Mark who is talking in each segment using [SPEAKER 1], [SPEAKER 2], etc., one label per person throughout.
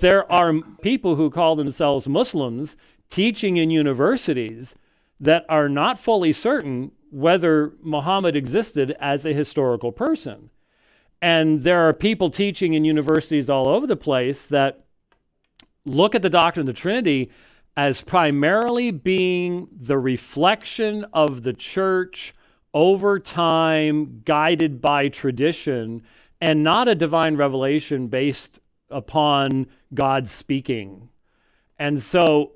[SPEAKER 1] there are people who call themselves Muslims teaching in universities that are not fully certain whether Muhammad existed as a historical person. And there are people teaching in universities all over the place that look at the doctrine of the Trinity as primarily being the reflection of the church over time, guided by tradition, and not a divine revelation based upon God speaking. And so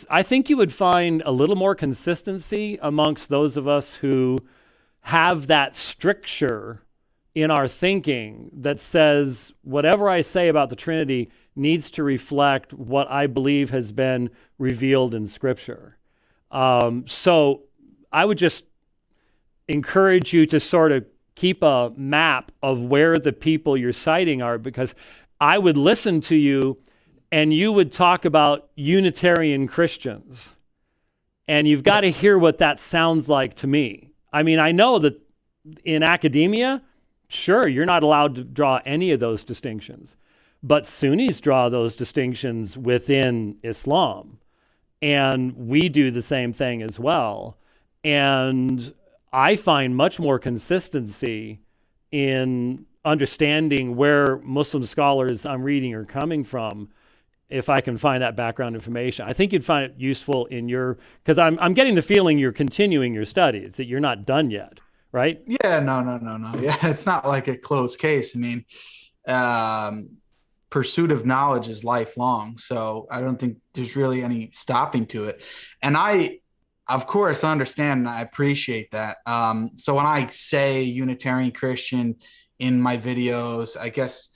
[SPEAKER 1] I think you would find a little more consistency amongst those of us who have that stricture in our thinking that says whatever I say about the Trinity needs to reflect what I believe has been revealed in Scripture. So I would just encourage you to sort of keep a map of where the people you're citing are, because I would listen to you and you would talk about Unitarian Christians. And you've got to hear what that sounds like to me. I mean, I know that in academia, sure, you're not allowed to draw any of those distinctions. But Sunnis draw those distinctions within Islam. And we do the same thing as well. And I find much more consistency in understanding where Muslim scholars I'm reading are coming from if I can find that background information. I think you'd find it useful in because I'm getting the feeling you're continuing your studies, that you're not done yet, right?
[SPEAKER 2] Yeah, no. Yeah, it's not like a closed case. I mean, pursuit of knowledge is lifelong, so I don't think there's really any stopping to it. And I, of course, understand and I appreciate that. So when I say Unitarian Christian in my videos, I guess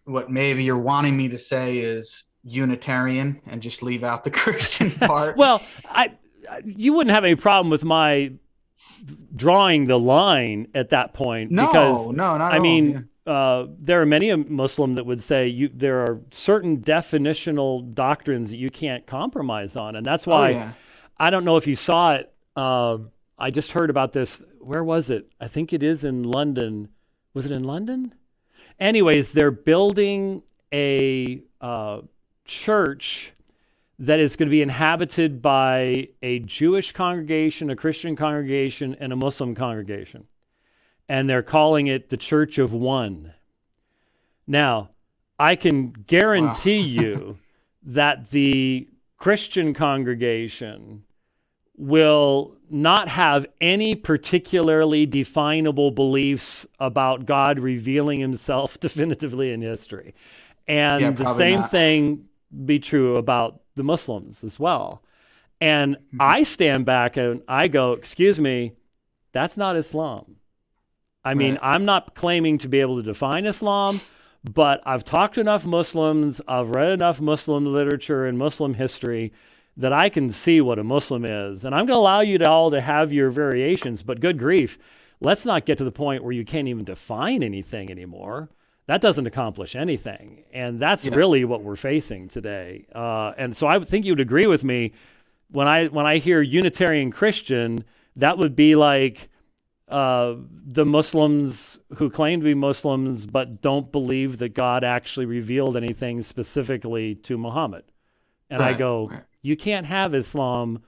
[SPEAKER 2] what maybe you're wanting me to say is Unitarian and just leave out the Christian part.
[SPEAKER 1] Well, you wouldn't have any problem with my drawing the line at that point.
[SPEAKER 2] No,
[SPEAKER 1] because,
[SPEAKER 2] not at
[SPEAKER 1] I
[SPEAKER 2] all.
[SPEAKER 1] mean,
[SPEAKER 2] Yeah.
[SPEAKER 1] there are many a Muslim that would say there are certain definitional doctrines that you can't compromise on. And that's why I don't know if you saw it. I just heard about this. Where was it? I think it is in London. Was it in London? Anyways, they're building a church that is going to be inhabited by a Jewish congregation, a Christian congregation, and a Muslim congregation. And they're calling it the Church of One. Now, I can guarantee you that the Christian congregation will not have any particularly definable beliefs about God revealing himself definitively in history. And the same thing be true about the Muslims as well. And I stand back and I go, excuse me, that's not Islam. I mean, I'm not claiming to be able to define Islam, but I've talked to enough Muslims, I've read enough Muslim literature and Muslim history that I can see what a Muslim is. And I'm going to allow you all to have your variations, but good grief, let's not get to the point where you can't even define anything anymore. That doesn't accomplish anything. And that's really what we're facing today. And so I would think you would agree with me when I hear Unitarian Christian, that would be like the Muslims who claim to be Muslims but don't believe that God actually revealed anything specifically to Muhammad. And I go, you can't have Islam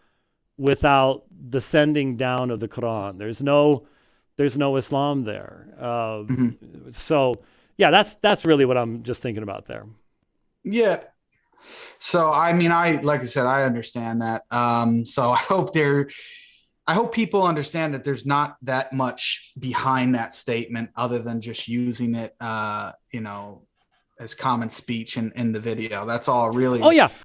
[SPEAKER 1] without the sending down of the Quran. There's no Islam there. So yeah, that's really what I'm just thinking about there.
[SPEAKER 2] Yeah. So I mean, like I said, I understand that. So I hope people understand that there's not that much behind that statement other than just using it, as common speech in the video. That's all really.
[SPEAKER 1] Oh yeah.